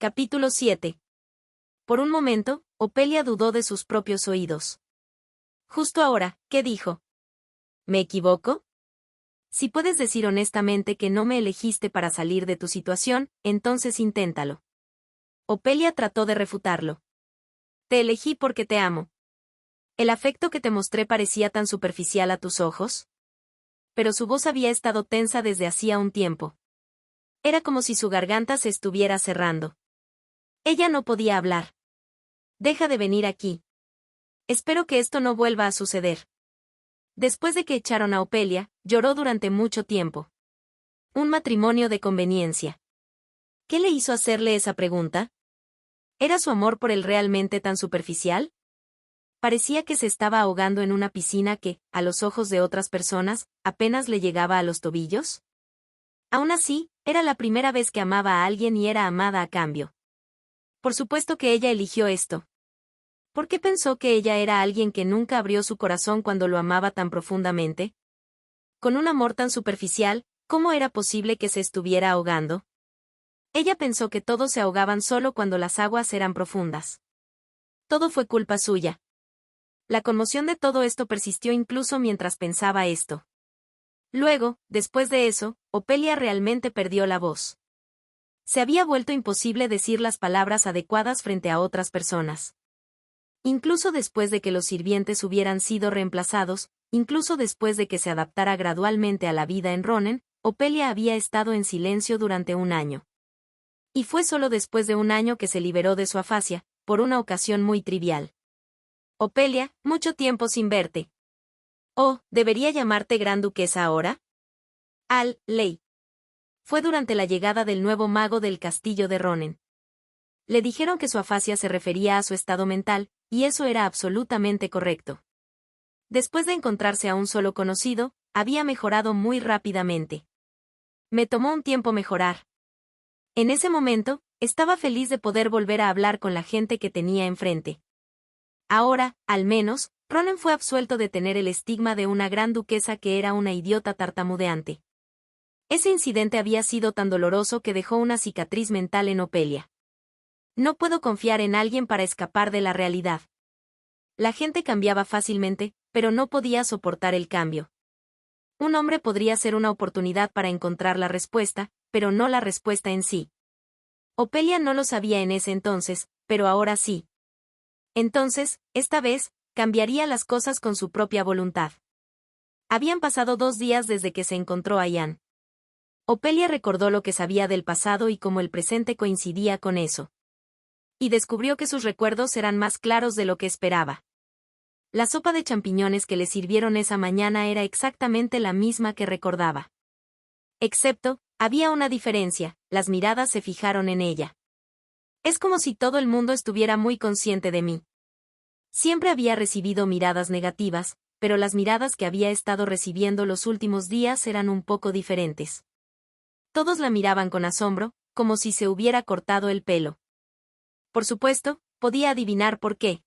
Capítulo 7. Por un momento, Opelia dudó de sus propios oídos. Justo ahora, ¿qué dijo? ¿Me equivoco? Si puedes decir honestamente que no me elegiste para salir de tu situación, entonces inténtalo. Opelia trató de refutarlo. Te elegí porque te amo. ¿El afecto que te mostré parecía tan superficial a tus ojos? Pero su voz había estado tensa desde hacía un tiempo. Era como si su garganta se estuviera cerrando. Ella no podía hablar. Deja de venir aquí. Espero que esto no vuelva a suceder. Después de que echaron a Opelia, lloró durante mucho tiempo. Un matrimonio de conveniencia. ¿Qué le hizo hacerle esa pregunta? ¿Era su amor por él realmente tan superficial? Parecía que se estaba ahogando en una piscina que, a los ojos de otras personas, apenas le llegaba a los tobillos. Aún así, era la primera vez que amaba a alguien y era amada a cambio. Por supuesto que ella eligió esto. ¿Por qué pensó que ella era alguien que nunca abrió su corazón cuando lo amaba tan profundamente? Con un amor tan superficial, ¿cómo era posible que se estuviera ahogando? Ella pensó que todos se ahogaban solo cuando las aguas eran profundas. Todo fue culpa suya. La conmoción de todo esto persistió incluso mientras pensaba esto. Luego, después de eso, Opelia realmente perdió la voz. Se había vuelto imposible decir las palabras adecuadas frente a otras personas. Incluso después de que los sirvientes hubieran sido reemplazados, incluso después de que se adaptara gradualmente a la vida en Ronen, Opelia había estado en silencio durante un año. Y fue solo después de un año que se liberó de su afasia, por una ocasión muy trivial. Opelia, mucho tiempo sin verte. Oh, ¿debería llamarte Gran Duquesa ahora? Ley. Fue durante la llegada del nuevo mago del castillo de Ronen. Le dijeron que su afasia se refería a su estado mental, y eso era absolutamente correcto. Después de encontrarse a un solo conocido, había mejorado muy rápidamente. Me tomó un tiempo mejorar. En ese momento, estaba feliz de poder volver a hablar con la gente que tenía enfrente. Ahora, al menos, Ronen fue absuelto de tener el estigma de una gran duquesa que era una idiota tartamudeante. Ese incidente había sido tan doloroso que dejó una cicatriz mental en Opelia. No puedo confiar en alguien para escapar de la realidad. La gente cambiaba fácilmente, pero no podía soportar el cambio. Un hombre podría ser una oportunidad para encontrar la respuesta, pero no la respuesta en sí. Opelia no lo sabía en ese entonces, pero ahora sí. Entonces, esta vez, cambiaría las cosas con su propia voluntad. Habían pasado 2 días desde que se encontró a Ian. Opelia recordó lo que sabía del pasado y cómo el presente coincidía con eso. Y descubrió que sus recuerdos eran más claros de lo que esperaba. La sopa de champiñones que le sirvieron esa mañana era exactamente la misma que recordaba. Excepto, había una diferencia, las miradas se fijaron en ella. Es como si todo el mundo estuviera muy consciente de mí. Siempre había recibido miradas negativas, pero las miradas que había estado recibiendo los últimos días eran un poco diferentes. Todos la miraban con asombro, como si se hubiera cortado el pelo. Por supuesto, podía adivinar por qué.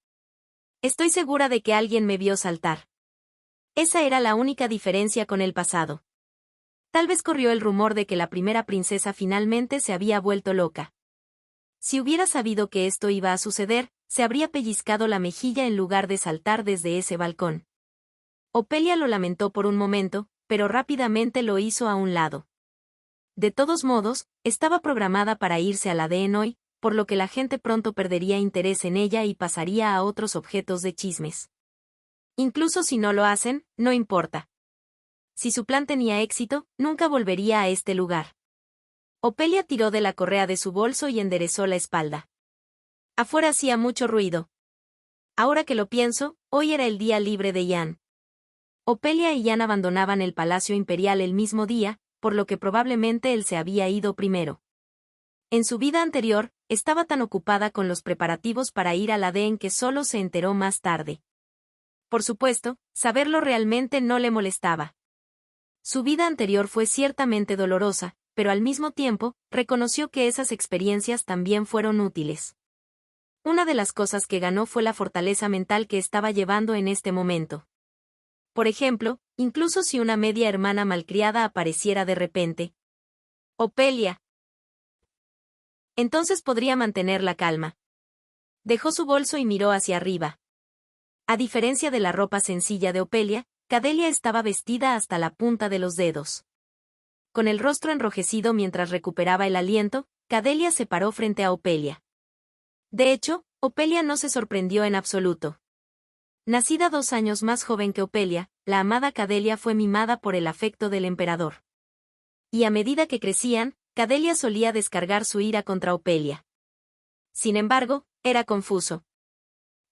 Estoy segura de que alguien me vio saltar. Esa era la única diferencia con el pasado. Tal vez corrió el rumor de que la primera princesa finalmente se había vuelto loca. Si hubiera sabido que esto iba a suceder, se habría pellizcado la mejilla en lugar de saltar desde ese balcón. Opelia lo lamentó por un momento, pero rápidamente lo hizo a un lado. De todos modos, estaba programada para irse a la de hoy, por lo que la gente pronto perdería interés en ella y pasaría a otros objetos de chismes. Incluso si no lo hacen, no importa. Si su plan tenía éxito, nunca volvería a este lugar. Opelia tiró de la correa de su bolso y enderezó la espalda. Afuera hacía mucho ruido. Ahora que lo pienso, hoy era el día libre de Ian. Opelia y Ian abandonaban el Palacio Imperial el mismo día, por lo que probablemente él se había ido primero. En su vida anterior, estaba tan ocupada con los preparativos para ir a la DEN que solo se enteró más tarde. Por supuesto, saberlo realmente no le molestaba. Su vida anterior fue ciertamente dolorosa, pero al mismo tiempo, reconoció que esas experiencias también fueron útiles. Una de las cosas que ganó fue la fortaleza mental que estaba llevando en este momento. Por ejemplo, incluso si una media hermana malcriada apareciera de repente. Opelia. Entonces podría mantener la calma. Dejó su bolso y miró hacia arriba. A diferencia de la ropa sencilla de Opelia, Cadelia estaba vestida hasta la punta de los dedos. Con el rostro enrojecido mientras recuperaba el aliento, Cadelia se paró frente a Opelia. De hecho, Opelia no se sorprendió en absoluto. Nacida 2 años más joven que Opelia, la amada Cadelia fue mimada por el afecto del emperador. Y a medida que crecían, Cadelia solía descargar su ira contra Opelia. Sin embargo, era confuso.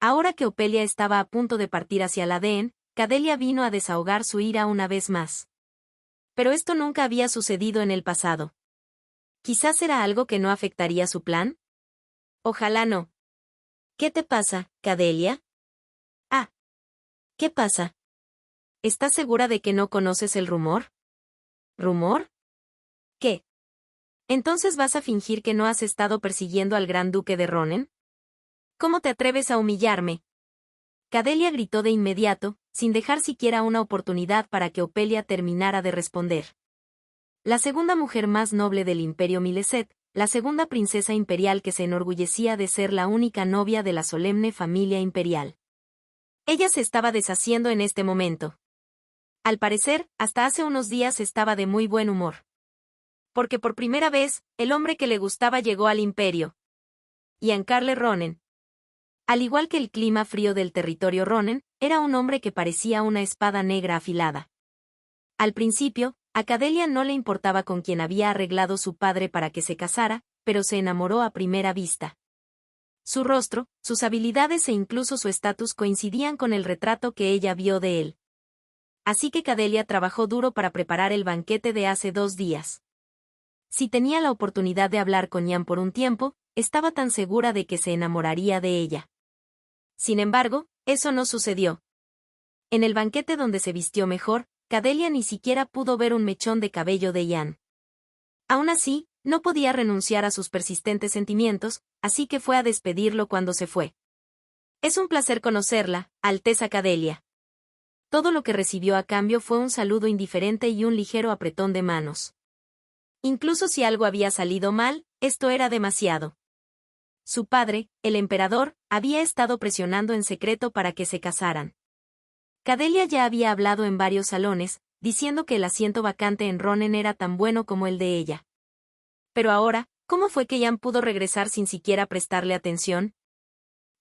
Ahora que Opelia estaba a punto de partir hacia la Deen, Cadelia vino a desahogar su ira una vez más. Pero esto nunca había sucedido en el pasado. ¿Quizás era algo que no afectaría su plan? Ojalá no. ¿Qué te pasa, Cadelia? Ah. ¿Qué pasa? ¿Estás segura de que no conoces el rumor? ¿Rumor? ¿Qué? ¿Entonces vas a fingir que no has estado persiguiendo al gran duque de Ronen? ¿Cómo te atreves a humillarme? Cadelia gritó de inmediato, sin dejar siquiera una oportunidad para que Opelia terminara de responder. La segunda mujer más noble del imperio Mileset, la segunda princesa imperial que se enorgullecía de ser la única novia de la solemne familia imperial. Ella se estaba deshaciendo en este momento. Al parecer, hasta hace unos días estaba de muy buen humor. Porque por primera vez, el hombre que le gustaba llegó al imperio. Giancarlo Ronen. Al igual que el clima frío del territorio Ronen, era un hombre que parecía una espada negra afilada. Al principio, a Cadelia no le importaba con quién había arreglado su padre para que se casara, pero se enamoró a primera vista. Su rostro, sus habilidades e incluso su estatus coincidían con el retrato que ella vio de él. Así que Cadelia trabajó duro para preparar el banquete de hace 2 días. Si tenía la oportunidad de hablar con Jan por un tiempo, estaba tan segura de que se enamoraría de ella. Sin embargo, eso no sucedió. En el banquete donde se vistió mejor, Cadelia ni siquiera pudo ver un mechón de cabello de Jan. Aún así, no podía renunciar a sus persistentes sentimientos, así que fue a despedirlo cuando se fue. Es un placer conocerla, Alteza Cadelia. Todo lo que recibió a cambio fue un saludo indiferente y un ligero apretón de manos. Incluso si algo había salido mal, esto era demasiado. Su padre, el emperador, había estado presionando en secreto para que se casaran. Cadelia ya había hablado en varios salones, diciendo que el asiento vacante en Ronen era tan bueno como el de ella. Pero ahora, ¿cómo fue que Jan pudo regresar sin siquiera prestarle atención?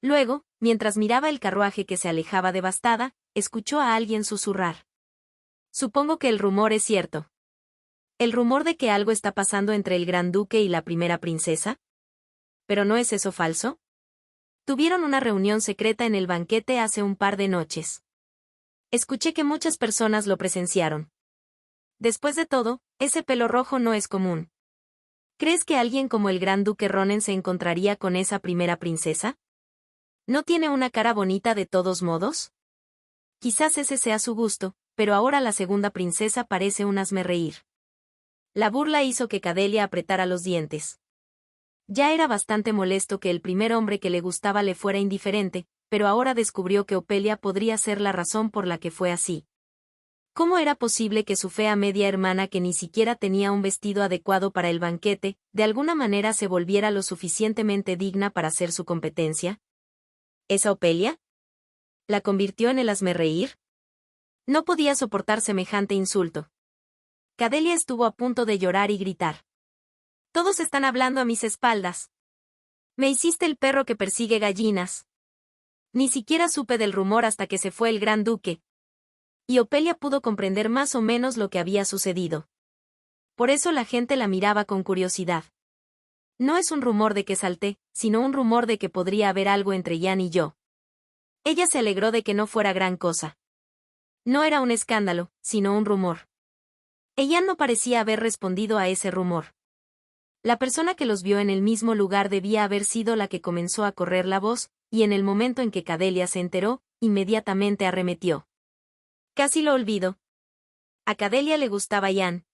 Luego, mientras miraba el carruaje que se alejaba devastada, escuchó a alguien susurrar. Supongo que el rumor es cierto. ¿El rumor de que algo está pasando entre el gran duque y la primera princesa? ¿Pero no es eso falso? Tuvieron una reunión secreta en el banquete hace un par de noches. Escuché que muchas personas lo presenciaron. Después de todo, ese pelo rojo no es común. ¿Crees que alguien como el gran duque Ronen se encontraría con esa primera princesa? ¿No tiene una cara bonita de todos modos? Quizás ese sea su gusto, pero ahora la segunda princesa parece un hazmerreír. La burla hizo que Cadelia apretara los dientes. Ya era bastante molesto que el primer hombre que le gustaba le fuera indiferente, pero ahora descubrió que Opelia podría ser la razón por la que fue así. ¿Cómo era posible que su fea media hermana, que ni siquiera tenía un vestido adecuado para el banquete, de alguna manera se volviera lo suficientemente digna para ser su competencia? ¿Esa Opelia? ¿La convirtió en el hazmerreír? No podía soportar semejante insulto. Cadelia estuvo a punto de llorar y gritar. Todos están hablando a mis espaldas. Me hiciste el perro que persigue gallinas. Ni siquiera supe del rumor hasta que se fue el gran duque. Y Opelia pudo comprender más o menos lo que había sucedido. Por eso la gente la miraba con curiosidad. No es un rumor de que salté, sino un rumor de que podría haber algo entre Jan y yo. Ella se alegró de que no fuera gran cosa. No era un escándalo, sino un rumor. Jan no parecía haber respondido a ese rumor. La persona que los vio en el mismo lugar debía haber sido la que comenzó a correr la voz, y en el momento en que Cadelia se enteró, inmediatamente arremetió. Casi lo olvido. A Cadelia le gustaba Jan.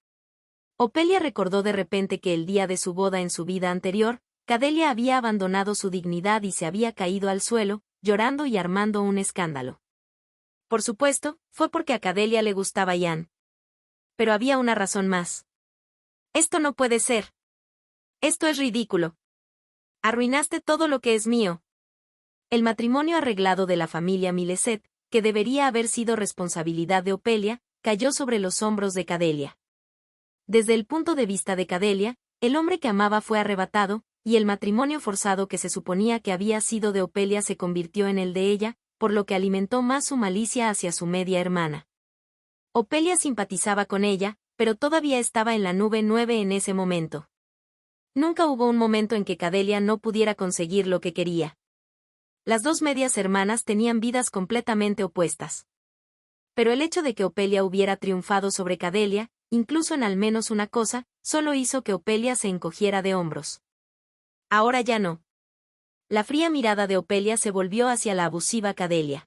Opelia recordó de repente que el día de su boda en su vida anterior, Cadelia había abandonado su dignidad y se había caído al suelo, llorando y armando un escándalo. Por supuesto, fue porque a Cadelia le gustaba Jan. Pero había una razón más. Esto no puede ser. Esto es ridículo. Arruinaste todo lo que es mío. El matrimonio arreglado de la familia Mileset, que debería haber sido responsabilidad de Opelia, cayó sobre los hombros de Cadelia. Desde el punto de vista de Cadelia, el hombre que amaba fue arrebatado, y el matrimonio forzado que se suponía que había sido de Opelia se convirtió en el de ella, por lo que alimentó más su malicia hacia su media hermana. Opelia simpatizaba con ella, pero todavía estaba en la nube 9 en ese momento. Nunca hubo un momento en que Cadelia no pudiera conseguir lo que quería. Las dos medias hermanas tenían vidas completamente opuestas. Pero el hecho de que Opelia hubiera triunfado sobre Cadelia, incluso en al menos una cosa, solo hizo que Opelia se encogiera de hombros. Ahora ya no. La fría mirada de Opelia se volvió hacia la abusiva Cadelia.